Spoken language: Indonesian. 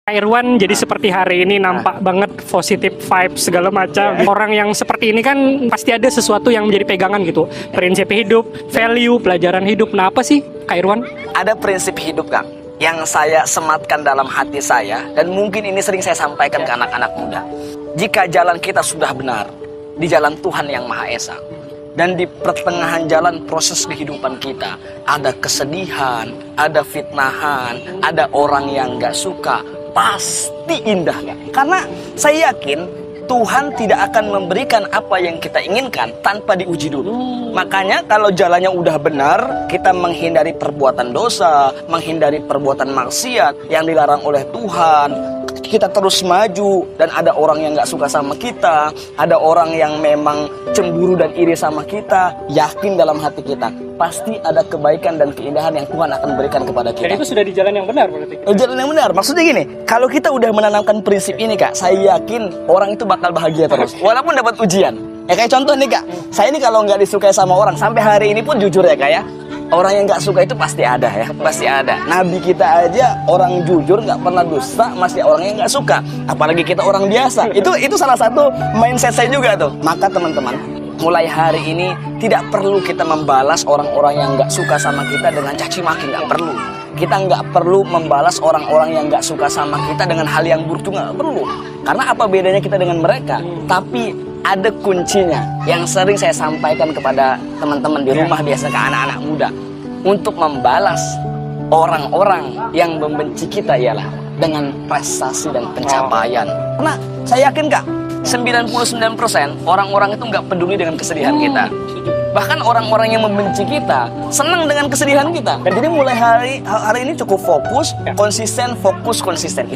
Kak Irwan jadi seperti hari ini nampak banget positif vibes segala macam. Orang yang seperti ini kan pasti ada sesuatu yang menjadi pegangan gitu. Prinsip hidup, value, pelajaran hidup. Nah apa sih Kak Irwan? Ada prinsip hidup, Kang, yang saya sematkan dalam hati saya, dan mungkin ini sering saya sampaikan ke anak-anak muda. Jika jalan kita sudah benar di jalan Tuhan yang Maha Esa, dan di pertengahan jalan proses kehidupan kita ada kesedihan, ada fitnahan, ada orang yang gak suka, pasti indah, ya. Karena saya yakin Tuhan tidak akan memberikan apa yang kita inginkan tanpa diuji dulu. Makanya kalau jalannya udah benar, kita menghindari perbuatan dosa, menghindari perbuatan maksiat yang dilarang oleh Tuhan. Kita terus maju, dan ada orang yang gak suka sama kita, ada orang yang memang cemburu dan iri sama kita. Yakin dalam hati kita, pasti ada kebaikan dan keindahan yang Tuhan akan berikan kepada kita. Dan itu sudah di jalan yang benar berarti. Jalan yang benar, maksudnya gini, kalau kita udah menanamkan prinsip ini, Kak, saya yakin orang itu bakal bahagia terus, walaupun dapat ujian. Kayak contoh nih, Kak, saya ini kalau nggak disukai sama orang, sampai hari ini pun jujur ya, Kak, ya, orang yang nggak suka itu pasti ada, ya, pasti ada. Nabi kita aja orang jujur, nggak pernah dusta, masih orang yang nggak suka, apalagi kita orang biasa. Itu salah satu mindset saya juga tuh. Maka teman-teman, mulai hari ini tidak perlu kita membalas orang-orang yang nggak suka sama kita dengan caci maki, nggak perlu. Kita nggak perlu membalas orang-orang yang nggak suka sama kita dengan hal yang buruk, nggak perlu. Karena apa bedanya kita dengan mereka? Tapi ada kuncinya yang sering saya sampaikan kepada teman-teman di rumah, biasa ke anak-anak muda. Untuk membalas orang-orang yang membenci kita ialah dengan prestasi dan pencapaian. Karena saya yakin, Kak, 99% orang-orang itu nggak peduli dengan kesedihan kita. Bahkan orang-orang yang membenci kita senang dengan kesedihan kita. Dan jadi mulai hari ini cukup fokus, konsisten, fokus, konsisten.